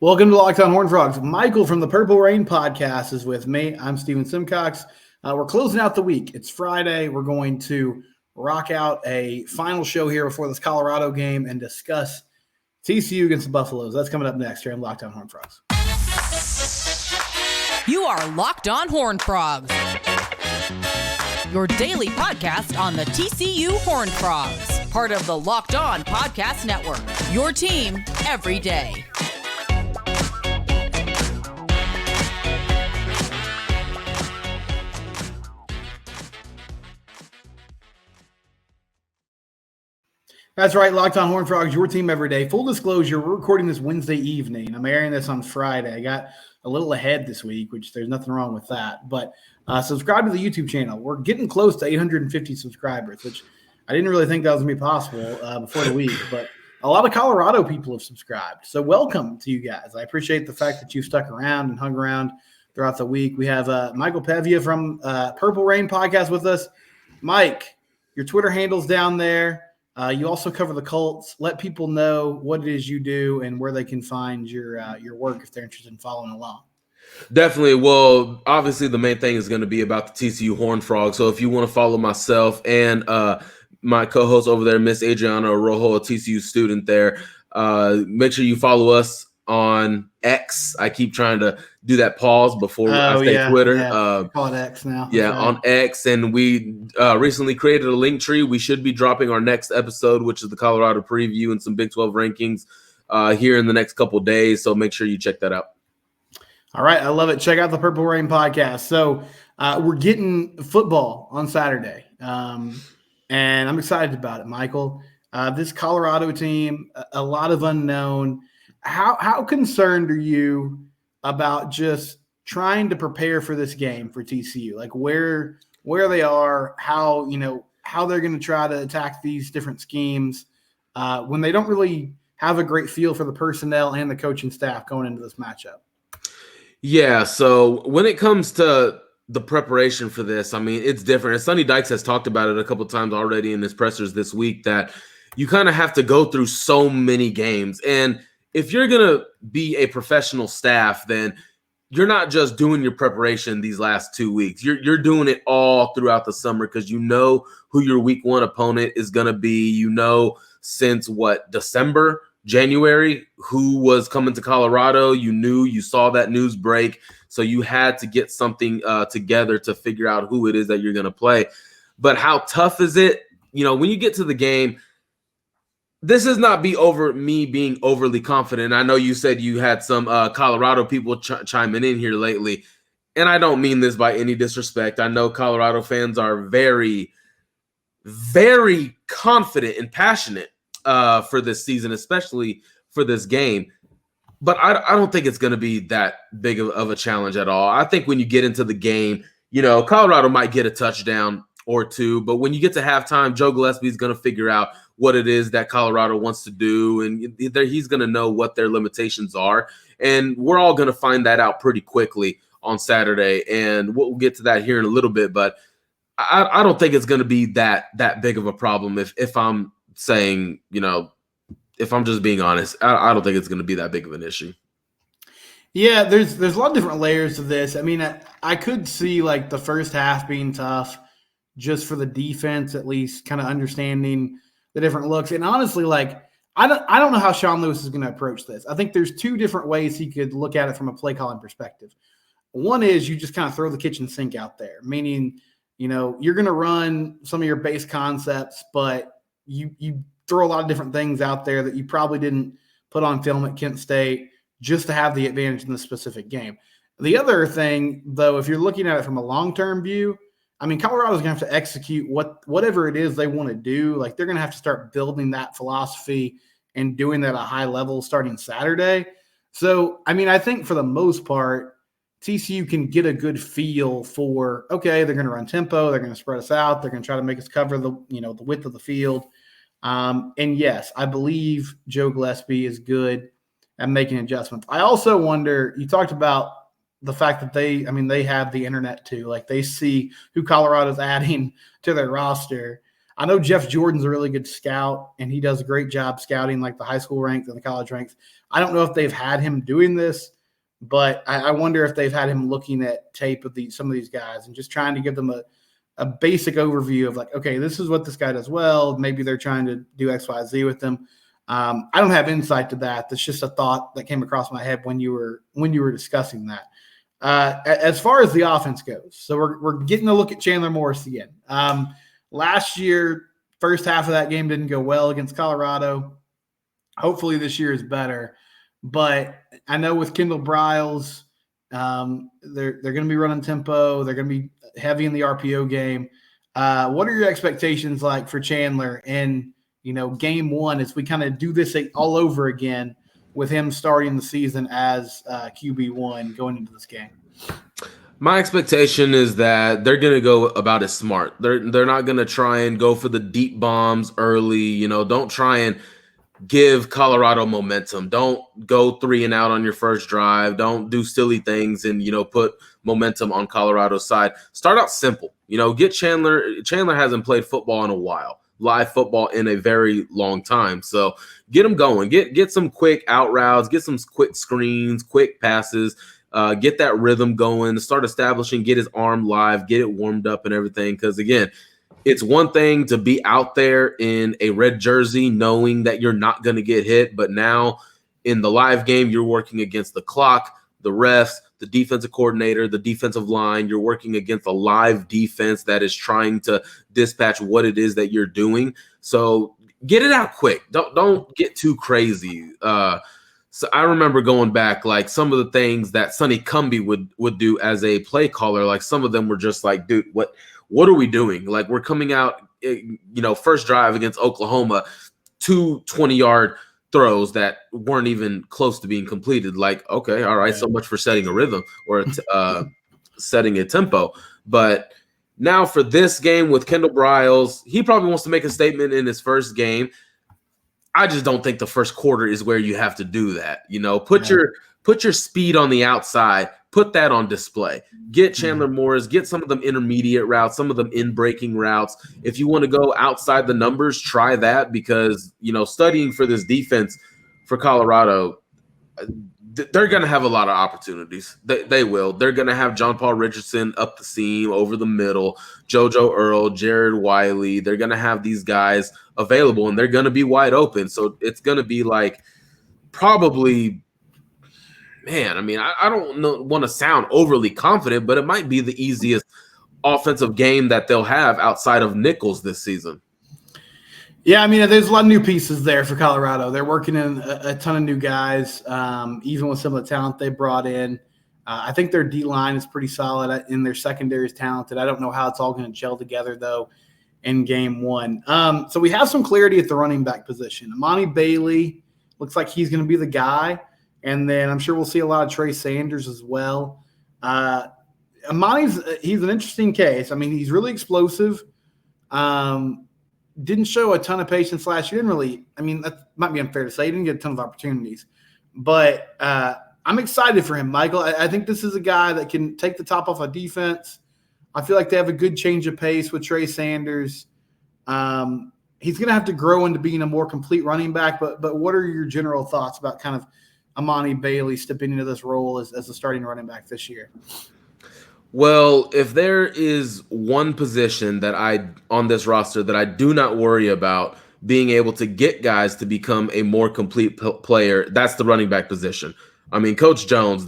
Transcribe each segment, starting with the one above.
Welcome to Locked On Horned Frogs. Michael from the Purple Rain podcast is with me. I'm Steven Simcox. We're closing out the week. It's Friday. We're going to rock out a final show here before this Colorado game and discuss TCU against the Buffaloes. That's coming up next here on Locked On Horned Frogs. You are Locked On Horned Frogs, your daily podcast on the TCU Horned Frogs, part of the Locked On Podcast Network, your team every day. That's right, Locked On Horned Frogs, your team every day. Full disclosure, we're recording this Wednesday evening. I'm airing this on Friday. I got a little ahead this week, which there's nothing wrong with that. But subscribe to the YouTube channel. We're getting close to 850 subscribers, which I didn't really think that was going to be possible before the week. But a lot of Colorado people have subscribed. So welcome to you guys. I appreciate the fact that you've stuck around and hung around throughout the week. We have Michael Pevia from Purple Rain podcast with us. Mike, your Twitter handle's down there. You also cover the Colts. Let people know what it is you do and where they can find your work if they're interested in following along. Definitely. Well, obviously the main thing is going to be about the TCU Horned Frogs. So if you want to follow myself and my co-host over there, Miss Adriana Rojo, a TCU student there, make sure you follow us on X. I keep trying to do that pause before I say Twitter. Yeah. Call it X now. Yeah, okay. On X. And we recently created a link tree. We should be dropping our next episode, which is the Colorado preview and some Big 12 rankings here in the next couple of days. So make sure you check that out. All right. I love it. Check out the Purple Rain podcast. So we're getting football on Saturday. And I'm excited about it, Michael. This Colorado team, a lot of unknown. How concerned are you about just trying to prepare for this game for TCU? Like where they are, how they're going to try to attack these different schemes when they don't really have a great feel for the personnel and the coaching staff going into this matchup. Yeah, so when it comes to the preparation for this, I mean, it's different. And Sonny Dykes has talked about it a couple times already in his pressers this week that you kind of have to go through so many games. And if you're going to be a professional staff, then you're not just doing your preparation these last 2 weeks. You're doing it all throughout the summer because you know who your week one opponent is going to be. Since December, January, who was coming to Colorado. You saw that news break. So you had to get something together to figure out who it is that you're going to play. But how tough is it? When you get to the game, this is not me being overly confident. I know you said you had some Colorado people chiming in here lately, and I don't mean this by any disrespect. I know Colorado fans are very, very confident and passionate for this season, especially for this game. But I don't think it's going to be that big of a challenge at all. I think when you get into the game, Colorado might get a touchdown or two, but when you get to halftime, Joe Gillespie is going to figure out what it is that Colorado wants to do, and he's going to know what their limitations are, and we're all going to find that out pretty quickly on Saturday, and we'll get to that here in a little bit, but I don't think it's going to be that big of a problem if I'm saying, if I'm just being honest. I don't think it's going to be that big of an issue. Yeah, there's a lot of different layers to this. I mean, I could see like the first half being tough just for the defense, at least kind of understanding the different looks. And honestly, like I don't know how Sean Lewis is going to approach this. I think there's two different ways he could look at it from a play calling perspective. One is you just kind of throw the kitchen sink out there, meaning, you're going to run some of your base concepts, but you throw a lot of different things out there that you probably didn't put on film at Kent State just to have the advantage in the specific game. The other thing, though, if you're looking at it from a long-term view, I mean, Colorado's going to have to execute whatever it is they want to do. Like, they're going to have to start building that philosophy and doing that at a high level starting Saturday. So, I mean, I think for the most part, TCU can get a good feel for, okay, they're going to run tempo, they're going to spread us out, they're going to try to make us cover the width of the field. And yes, I believe Joe Gillespie is good at making adjustments. I also wonder, you talked about the fact that they have the internet too. Like, they see who Colorado's adding to their roster. I know Jeff Jordan's a really good scout, and he does a great job scouting like the high school ranks and the college ranks. I don't know if they've had him doing this, but I wonder if they've had him looking at tape of some of these guys and just trying to give them a basic overview of like, okay, this is what this guy does well. Maybe they're trying to do X, Y, Z with them. I don't have insight to that. That's just a thought that came across my head when you were discussing that. As far as the offense goes, so we're getting a look at Chandler Morris again. Last year, first half of that game didn't go well against Colorado. Hopefully this year is better. But I know with Kendall Briles, they're going to be running tempo. They're going to be heavy in the RPO game. What are your expectations like for Chandler in game one as we kind of do this all over again with him starting the season as QB1 going into this game? My expectation is that they're going to go about it smart. They're not going to try and go for the deep bombs early. Don't try and give Colorado momentum. Don't go 3 and out on your first drive. Don't do silly things and, put momentum on Colorado's side. Start out simple. Get Chandler. Chandler hasn't played football in a while. Live football in a very long time. So get him going. Get some quick out routes, get some quick screens, quick passes, get that rhythm going, start establishing, get his arm live, get it warmed up and everything. Because again, it's one thing to be out there in a red jersey knowing that you're not going to get hit, but now in the live game, you're working against the clock, the refs, the defensive coordinator, the defensive line. You're working against a live defense that is trying to dispatch what it is that you're doing. So get it out quick. Don't get too crazy. So I remember going back, like some of the things that Sonny Cumbie would do as a play caller. Like some of them were just like, dude, what are we doing? Like we're coming out, first drive against Oklahoma, 2 20-yard throws that weren't even close to being completed. Like, okay, all right, so much for setting a rhythm or setting a tempo. But now for this game with Kendall Briles, he probably wants to make a statement in his first game. I just don't think the first quarter is where you have to do that. Put your speed on the outside, put that on display. Get Chandler Morris, get some of them intermediate routes, some of them in-breaking routes. If you want to go outside the numbers, try that because, studying for this defense for Colorado, they're going to have a lot of opportunities. They will. They're going to have John Paul Richardson up the seam, over the middle, JoJo Earl, Jared Wiley. They're going to have these guys available, and they're going to be wide open. So it's going to be like probably – man, I mean, I don't want to sound overly confident, but it might be the easiest offensive game that they'll have outside of Nichols this season. Yeah, I mean, there's a lot of new pieces there for Colorado. They're working in a ton of new guys, even with some of the talent they brought in. I think their D-line is pretty solid, and their secondary is talented. I don't know how it's all going to gel together, though, in game one. So we have some clarity at the running back position. Amani Bailey looks like he's going to be the guy. And then I'm sure we'll see a lot of Trey Sanders as well. Amani's he's an interesting case. I mean, he's really explosive. Didn't show a ton of patience last year. That might be unfair to say. He didn't get a ton of opportunities. But I'm excited for him, Michael. I think this is a guy that can take the top off of defense. I feel like they have a good change of pace with Trey Sanders. He's going to have to grow into being a more complete running back. But what are your general thoughts about kind of Amani Bailey stepping into this role as a starting running back this year? Well, if there is one position on this roster that I do not worry about being able to get guys to become a more complete player, that's the running back position. I mean, Coach Jones,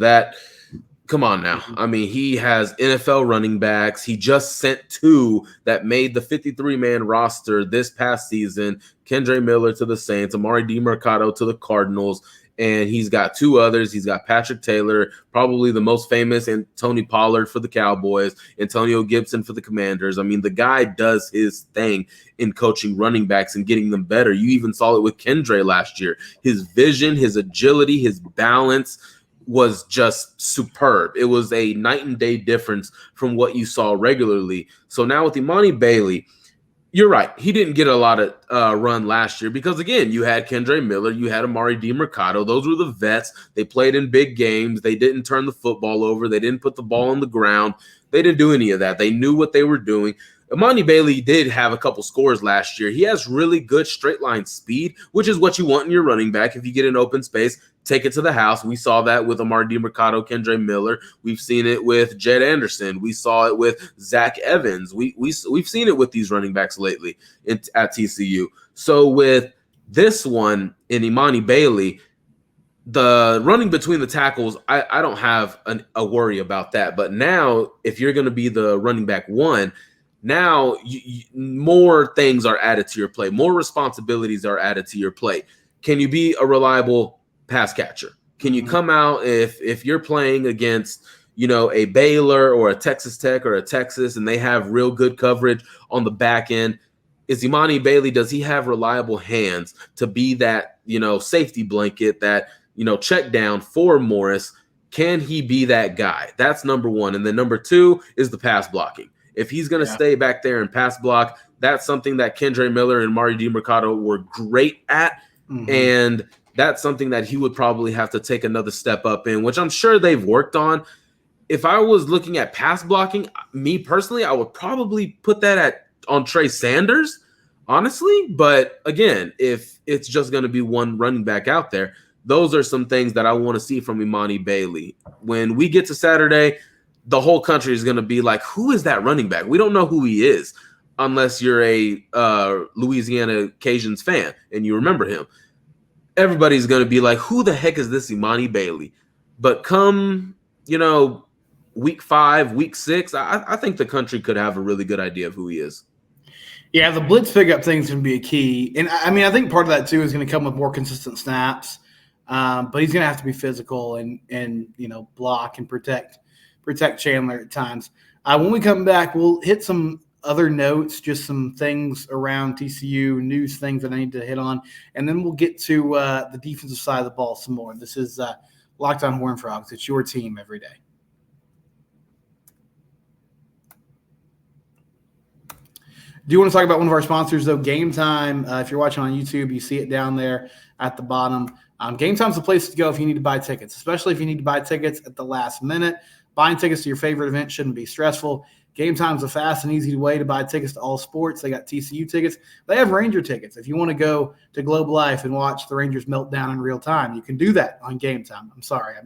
come on now. I mean, he has NFL running backs. He just sent 2 that made the 53-man roster this past season. Kendre Miller to the Saints, Amari DiMercado to the Cardinals. And he's got 2 others. He's got Patrick Taylor, probably the most famous, and Tony Pollard for the Cowboys, Antonio Gibson for the Commanders. I mean, the guy does his thing in coaching running backs and getting them better. You even saw it with Kendre last year. His vision, his agility, his balance was just superb. It was a night and day difference from what you saw regularly. So now with Imani Bailey, you're right. He didn't get a lot of run last year because, again, you had Kendre Miller, you had Amari DiMercado. Those were the vets. They played in big games. They didn't turn the football over. They didn't put the ball on the ground. They didn't do any of that. They knew what they were doing. Imani Bailey did have a couple scores last year. He has really good straight line speed, which is what you want in your running back. If you get an open space, take it to the house. We saw that with Amari DiMercado, Kendre Miller. We've seen it with Jed Anderson. We saw it with Zach Evans. We've seen it with these running backs lately at TCU. So with this one in Imani Bailey, the running between the tackles, I don't have a worry about that. But now, if you're going to be the running back one, now more things are added to your play. More responsibilities are added to your play. Can you be a reliable pass catcher? Can you come out if you're playing against, a Baylor or a Texas Tech or a Texas and they have real good coverage on the back end? Is Imani Bailey, does he have reliable hands to be that, safety blanket, that, check down for Morris? Can he be that guy? That's number one. And then number two is the pass blocking. If he's going to stay back there and pass block, that's something that Kendre Miller and Amari DiMercado were great at. And that's something that he would probably have to take another step up in, which I'm sure they've worked on. If I was looking at pass blocking, me personally, I would probably put that on Trey Sanders, honestly. But again, if it's just going to be one running back out there, those are some things that I want to see from Imani Bailey. When we get to Saturday, the whole country is going to be like, who is that running back? We don't know who he is unless you're a Louisiana Cajuns fan and you remember him. Everybody's going to be like, who the heck is this Imani Bailey? But come, week 5, week 6, I think the country could have a really good idea of who he is. Yeah, the blitz pickup thing is going to be a key. And, I think part of that, too, is going to come with more consistent snaps. But he's going to have to be physical and block and protect Chandler at times. When we come back, we'll hit some other notes, just some things around TCU, news things that I need to hit on, and then we'll get to the defensive side of the ball some more. This is Locked On Horned Frogs. It's your team every day. Do you want to talk about one of our sponsors, though? Gametime. If you're watching on YouTube, you see it down there at the bottom. Gametime's the place to go if you need to buy tickets, especially if you need to buy tickets at the last minute. Buying tickets to your favorite event shouldn't be stressful. Gametime's a fast and easy way to buy tickets to all sports. They got TCU tickets. They have Ranger tickets. If you want to go to Globe Life and watch the Rangers melt down in real time, you can do that on Gametime. I'm sorry.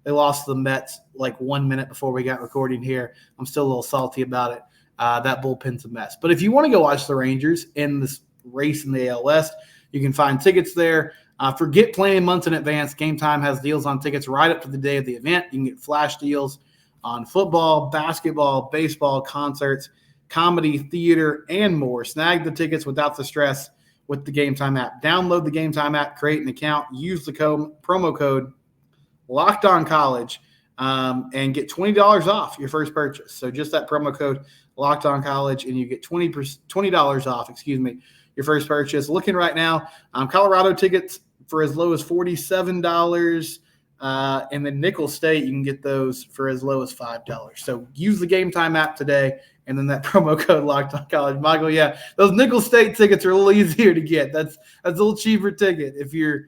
They lost to the Mets like 1 minute before we got recording here. I'm still a little salty about it. That bullpen's a mess. But if you want to go watch the Rangers in this race in the AL West, you can find tickets there. Forget planning months in advance. Gametime has deals on tickets right up to the day of the event. You can get flash deals on football, basketball, baseball, concerts, comedy, theater, and more. Snag the tickets without the stress with the Gametime app. Download the Gametime app, create an account, use the promo code LOCKEDONCollege, and get $20 off your first purchase. So just that promo code LOCKEDONCollege, and you get $20 off, your first purchase. Looking right now, Colorado tickets for as low as $47. And then Nickel State, you can get those for as low as $5. So use the Gametime app today, and then that promo code LOCKEDONCollege. Michael, yeah, those Nickel State tickets are a little easier to get. That's a little cheaper ticket. If you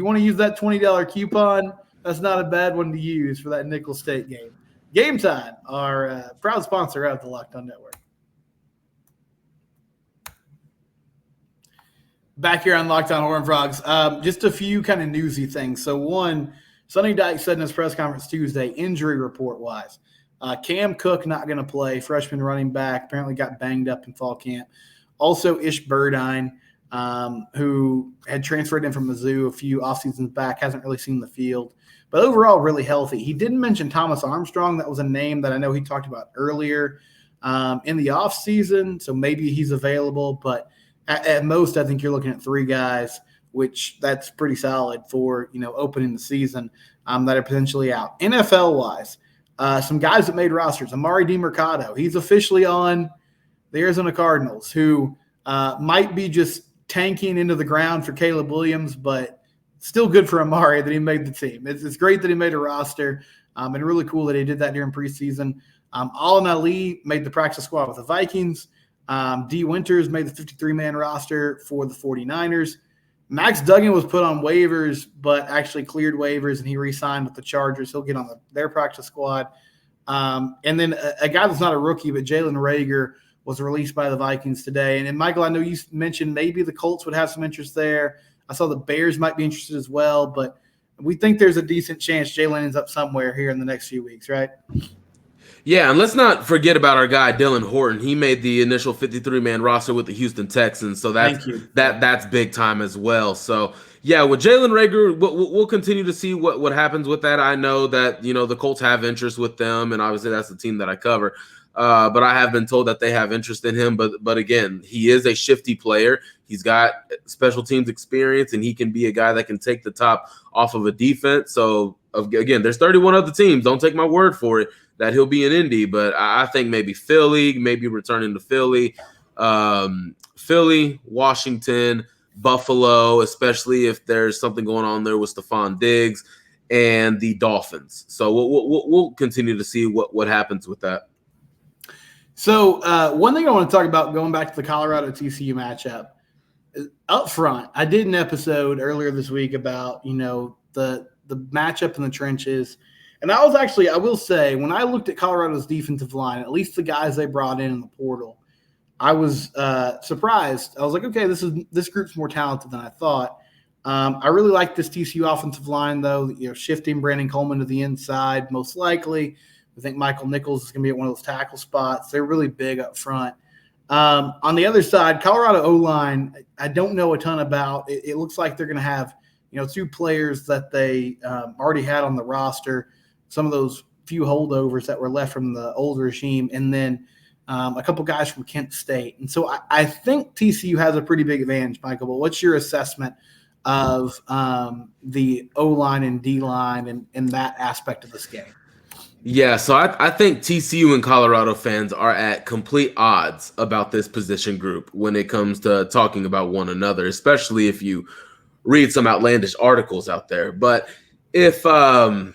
want to use that $20 coupon, that's not a bad one to use for that Nickel State game. Gametime, our proud sponsor of the Locked On Network. Back here on Locked On Horned Frogs, just a few kind of newsy things. So one, Sonny Dykes said in his press conference Tuesday, injury report-wise, Cam Cook not going to play, freshman running back, apparently got banged up in fall camp. Also, Ish Burdine, who had transferred in from Mizzou a few offseasons back, hasn't really seen the field. But overall, really healthy. He didn't mention Thomas Armstrong. That was a name that I know he talked about earlier in the offseason, so maybe he's available. But at most, I think you're looking at 3 guys, which that's pretty solid for, opening the season that are potentially out. NFL-wise, some guys that made rosters. Amari DiMercado, he's officially on the Arizona Cardinals, who might be just tanking into the ground for Caleb Williams, but still good for Amari that he made the team. It's great that he made a roster, and really cool that he did that during preseason. Allen Ali made the practice squad with the Vikings. D. Winters made the 53-man roster for the 49ers. Max Duggan was put on waivers, but actually cleared waivers, and he re-signed with the Chargers. He'll get on their practice squad. And then a guy that's not a rookie, but Jalen Reagor was released by the Vikings today. And Michael, I know you mentioned maybe the Colts would have some interest there. I saw the Bears might be interested as well, but we think there's a decent chance Jalen ends up somewhere here in the next few weeks, right? Yeah, and let's not forget about our guy Dylan Horton. He made the initial 53-man roster with the Houston Texans, so that's big time as well. So yeah, with Jalen Reagor, we'll continue to see what happens with that. I know that the Colts have interest with them, and obviously that's the team that I cover. But I have been told that they have interest in him. But again, he is a shifty player. He's got special teams experience, and he can be a guy that can take the top off of a defense. So again, there's 31 other teams. Don't take my word for it that he'll be in Indy, but I think maybe Philly, maybe returning to Philly, Washington, Buffalo, especially if there's something going on there with Stephon Diggs, and the Dolphins. So we'll continue to see what happens with that. So one thing I want to talk about, going back to the Colorado TCU matchup, up front, I did an episode earlier this week about the matchup in the trenches. And I will say, when I looked at Colorado's defensive line, at least the guys they brought in the portal, I was surprised. I was like, okay, this group's more talented than I thought. I really like this TCU offensive line, though. Shifting Brandon Coleman to the inside, most likely. I think Michael Nichols is going to be at one of those tackle spots. They're really big up front. On the other side, Colorado O-line, I don't know a ton about. It looks like they're going to have two players that they already had on the roster, some of those few holdovers that were left from the old regime, and then a couple guys from Kent State. And so I think TCU has a pretty big advantage, Michael. But what's your assessment of the O-line and D-line and that aspect of this game? Yeah, so I think TCU and Colorado fans are at complete odds about this position group when it comes to talking about one another, especially if you read some outlandish articles out there. But if when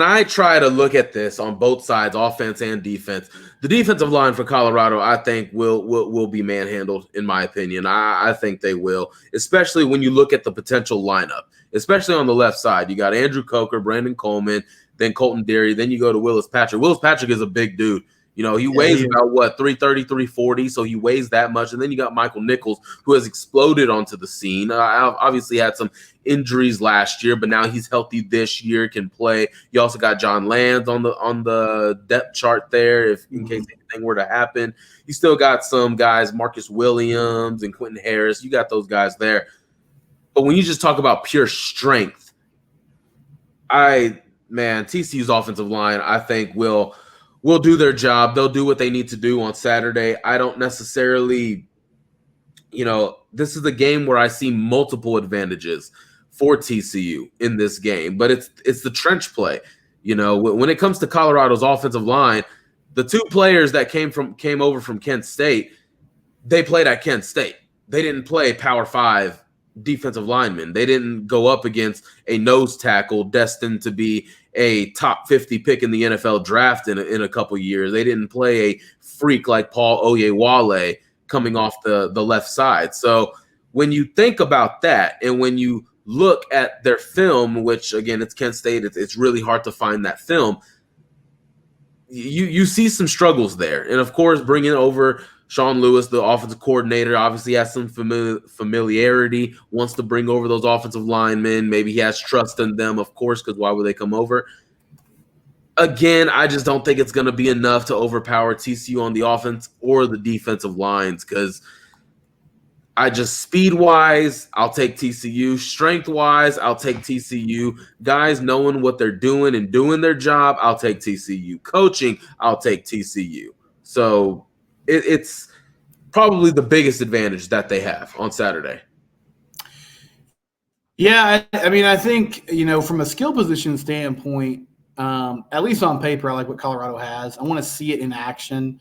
I try to look at this on both sides, offense and defense, the defensive line for Colorado, I think will be manhandled, in my opinion. I think they will, especially when you look at the potential lineup, especially on the left side. You got Andrew Coker, Brandon Coleman, then Colton Deary, then you go to Willis Patrick. Willis Patrick is a big dude. He weighs about 330, 340, so he weighs that much. And then you got Michael Nichols, who has exploded onto the scene. Obviously had some injuries last year, but now he's healthy this year, can play. You also got John Lands on the depth chart there, in case anything were to happen. You still got some guys, Marcus Williams and Quentin Harris. You got those guys there. But when you just talk about pure strength, TCU's offensive line, I think will do their job. They'll do what they need to do on Saturday. I don't necessarily, this is a game where I see multiple advantages for TCU in this game, but it's the trench play. When it comes to Colorado's offensive line, the two players that came over from Kent State, they played at Kent State. They didn't play Power 5 defensive linemen. They didn't go up against a nose tackle destined to be a top 50 pick in the NFL draft in a couple years. They didn't play a freak like Paul Oyewale coming off the left side. So when you think about that, and when you look at their film, which again, it's Kent State, it's really hard to find that film. You see some struggles there. And of course, bringing over Sean Lewis, the offensive coordinator, obviously has some familiarity, wants to bring over those offensive linemen. Maybe he has trust in them, of course, because why would they come over? Again, I just don't think it's going to be enough to overpower TCU on the offense or the defensive lines, because speed-wise, I'll take TCU. Strength-wise, I'll take TCU. Guys knowing what they're doing and doing their job, I'll take TCU. Coaching, I'll take TCU. So it's probably the biggest advantage that they have on Saturday. Yeah, I think, from a skill position standpoint, at least on paper, I like what Colorado has. I want to see it in action.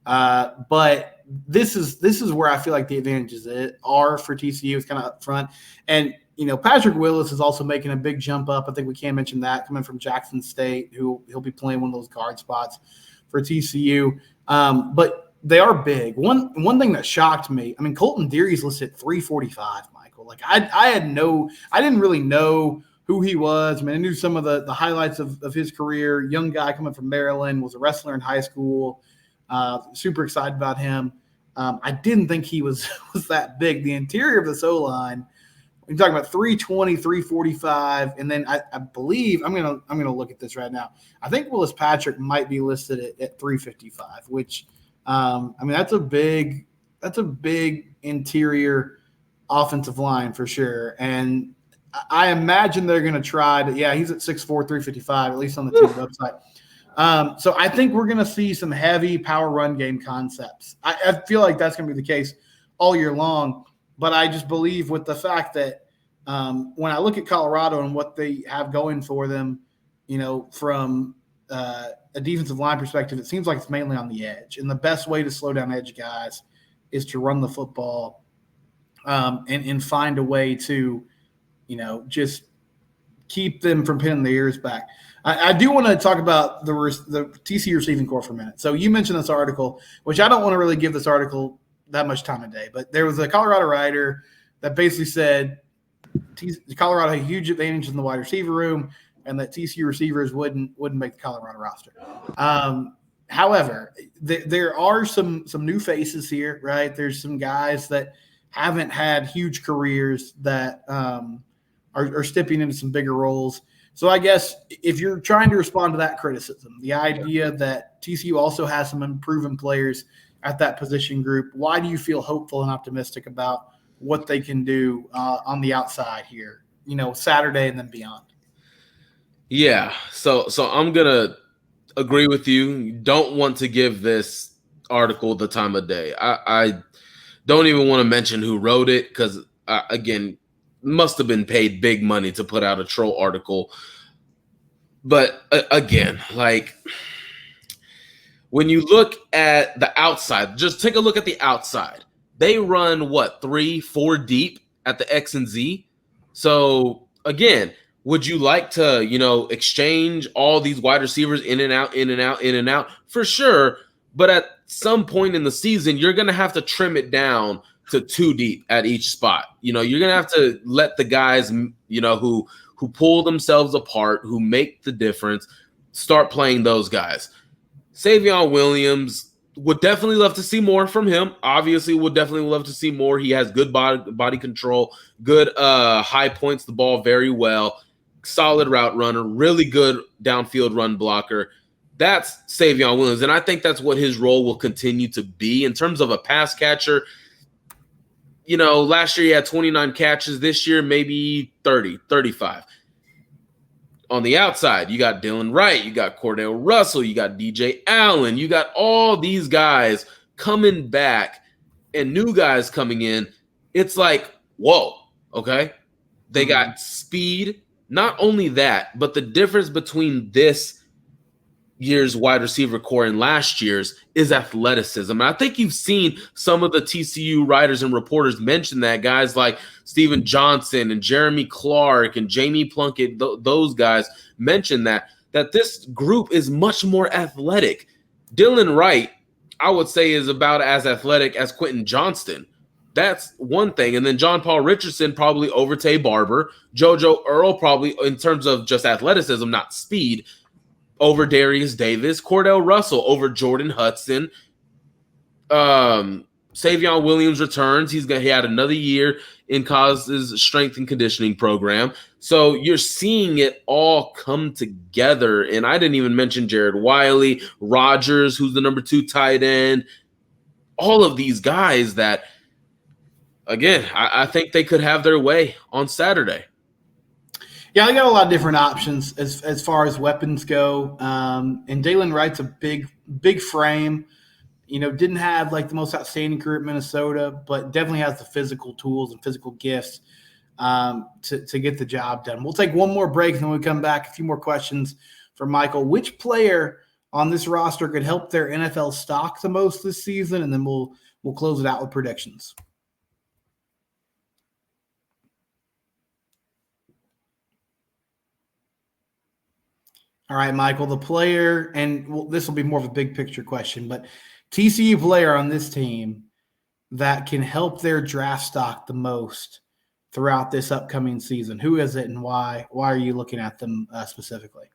But this is where I feel like the advantages are for TCU. It's kind of up front. And, Patrick Willis is also making a big jump up. I think we can't mention that, coming from Jackson State, who he'll be playing one of those guard spots for TCU. But they are big. One thing that shocked me, Colton Deary's listed 345, Michael. Like I didn't really know who he was. I knew some of the highlights of his career. Young guy coming from Maryland, was a wrestler in high school. Super excited about him. I didn't think he was that big. The interior of this O-line, you're talking about 320, 345, and then I believe I'm gonna look at this right now. I think Willis Patrick might be listed at 355, which that's a big interior offensive line for sure. And I imagine they're gonna try to. Yeah, he's at 6'4", 355, at least on the team website. So I think we're going to see some heavy power run game concepts. I feel like that's going to be the case all year long, but I just believe with the fact that when I look at Colorado and what they have going for them, from a defensive line perspective, it seems like it's mainly on the edge. And the best way to slow down edge guys is to run the football and find a way to, just keep them from pinning their ears back. I do want to talk about the TCU receiving corps for a minute. So you mentioned this article, which I don't want to really give this article that much time of day, but there was a Colorado writer that basically said Colorado had a huge advantage in the wide receiver room and that TCU receivers wouldn't make the Colorado roster. However, there are some new faces here, right? There's some guys that haven't had huge careers that are stepping into some bigger roles. So I guess if you're trying to respond to that criticism, the idea that TCU also has some unproven players at that position group, why do you feel hopeful and optimistic about what they can do on the outside here, Saturday and then beyond? Yeah, so I'm going to agree with you. You don't want to give this article the time of day. I don't even want to mention who wrote it because, again, must have been paid big money to put out a troll article. But again, when you look at the outside, just take a look at the outside. They run 3-4 deep at the X and Z. So again, would you like to, exchange all these wide receivers in and out, in and out, in and out? For sure. But at some point in the season, you're going to have to trim it down to 2 deep at each spot. You're going to have to let the guys, who pull themselves apart, who make the difference, start playing those guys. Savion Williams, would definitely love to see more from him. Obviously, would definitely love to see more. He has good body control, good high points the ball very well, solid route runner, really good downfield run blocker. That's Savion Williams, and I think that's what his role will continue to be. In terms of a pass catcher, last year he had 29 catches. This year, maybe 30, 35. On the outside, you got Dylan Wright, you got Cordell Russell, you got DJ Allen, you got all these guys coming back and new guys coming in. It's like, whoa, okay? They got speed. Not only that, but the difference between this year's wide receiver core and last year's is athleticism. And I think you've seen some of the TCU writers and reporters mention that, guys like Steven Johnson and Jeremy Clark and Jamie Plunkett, those guys mention that this group is much more athletic. Dylan Wright, I would say, is about as athletic as Quentin Johnston. That's one thing. And then John Paul Richardson probably over Tay Barber. JoJo Earl probably, in terms of just athleticism, not speed, over Darius Davis. Cordell Russell over Jordan Hudson. Savion Williams returns. He had another year in Coz's strength and conditioning program. So you're seeing it all come together. And I didn't even mention Jared Wiley, Rogers, who's the number 2 tight end. All of these guys that, again, I think they could have their way on Saturday. Yeah, they got a lot of different options as far as weapons go. And Dylan Wright's a big frame. Didn't have the most outstanding career at Minnesota, but definitely has the physical tools and physical gifts to get the job done. We'll take one more break, and then when we come back, a few more questions for Michael. Which player on this roster could help their NFL stock the most this season? And then we'll close it out with predictions. All right, Michael, the player, and this will be more of a big picture question, but TCU player on this team that can help their draft stock the most throughout this upcoming season. Who is it and why? Why are you looking at them specifically?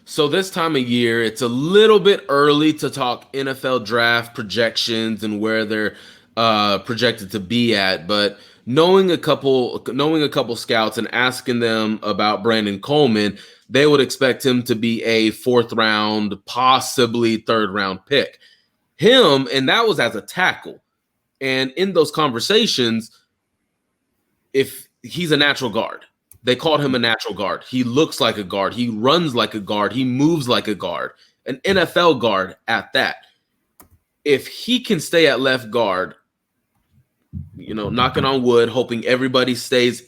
So this time of year, it's a little bit early to talk NFL draft projections and where they're projected to be at. But knowing a couple scouts and asking them about Brandon Coleman, they would expect him to be a 4th round, possibly 3rd round pick. And that was as a tackle. And in those conversations, if he's a natural guard. They called him a natural guard. He looks like a guard. He runs like a guard. He moves like a guard, an NFL guard at that. If he can stay at left guard, knocking on wood, hoping everybody stays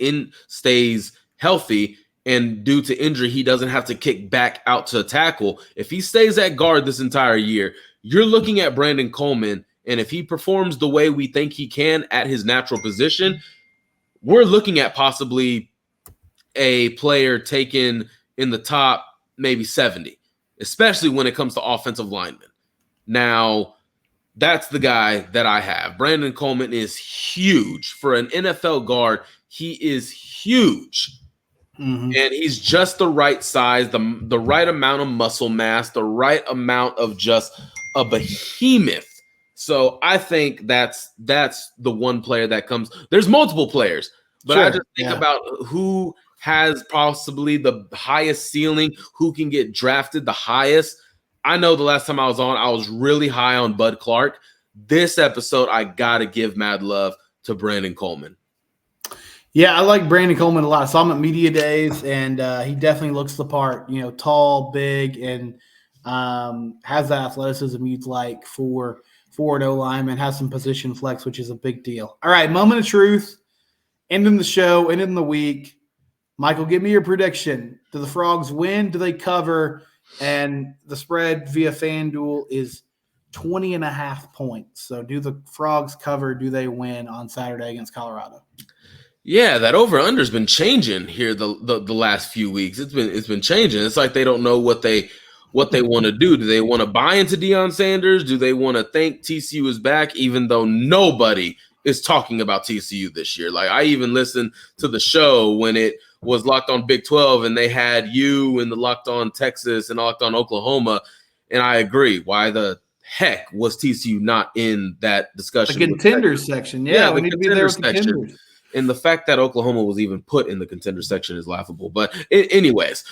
healthy, and due to injury, he doesn't have to kick back out to tackle. If he stays at guard this entire year, you're looking at Brandon Coleman, and if he performs the way we think he can at his natural position, we're looking at possibly a player taken in the top maybe 70, especially when it comes to offensive linemen. Now, that's the guy that I have. Brandon Coleman is huge. For an NFL guard, he is huge. Mm-hmm. And he's just the right size, the right amount of muscle mass, the right amount of just a behemoth. So I think that's the one player that comes. There's multiple players, but sure, I just think about who has possibly the highest ceiling, who can get drafted the highest. I know the last time I was on, I was really high on Bud Clark. This episode, I got to give mad love to Brandon Coleman. Yeah, I like Brandon Coleman a lot. I saw him at media days, and he definitely looks the part, tall, big, and has the athleticism you'd like for an O-lineman, has some position flex, which is a big deal. All right, moment of truth, ending the show, ending the week. Michael, give me your prediction. Do the Frogs win? Do they cover? And the spread via FanDuel is 20.5 points. So do the Frogs cover? Do they win on Saturday against Colorado? Yeah, that over-under has been changing here the last few weeks. It's been changing. It's like they don't know what they want to do. Do they want to buy into Deion Sanders? Do they want to think TCU is back, even though nobody is talking about TCU this year? Like, I even listened to the show when it was Locked On Big 12, and they had you in the Locked On Texas and Locked On Oklahoma, and I agree. Why the heck was TCU not in that discussion? The contenders section. Yeah, we need to be there with contenders. And the fact that Oklahoma was even put in the contender section is laughable. But anyways,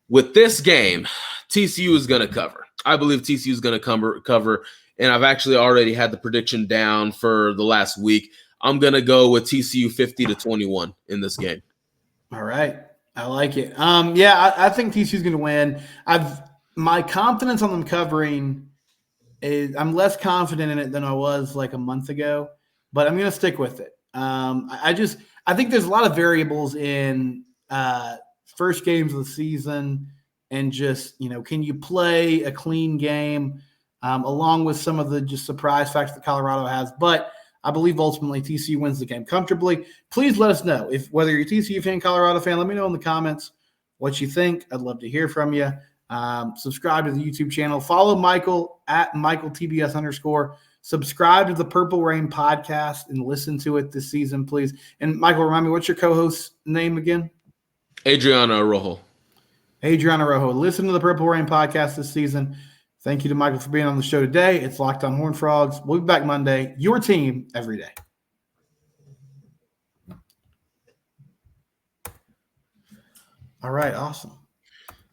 with this game, TCU is going to cover. I believe TCU is going to cover, and I've actually already had the prediction down for the last week. I'm going to go with TCU 50-21 in this game. All right. I like it. I think TCU's going to win. My confidence on them covering is I'm less confident in it than I was like a month ago, but I'm going to stick with it. I think there's a lot of variables in first games of the season, and just, can you play a clean game along with some of the just surprise facts that Colorado has. But I believe ultimately TCU wins the game comfortably. Please let us know whether you're a TCU fan, Colorado fan. Let me know in the comments what you think. I'd love to hear from you. Subscribe to the YouTube channel. Follow Michael at MichaelTBS_. Subscribe to the Purple Rain podcast and listen to it this season, please. And Michael, remind me, what's your co-host's name again? Adriana Rojo. Adriana Rojo. Listen to the Purple Rain podcast this season. Thank you to Michael for being on the show today. It's Locked On Horned Frogs. We'll be back Monday. Your team every day. All right, awesome.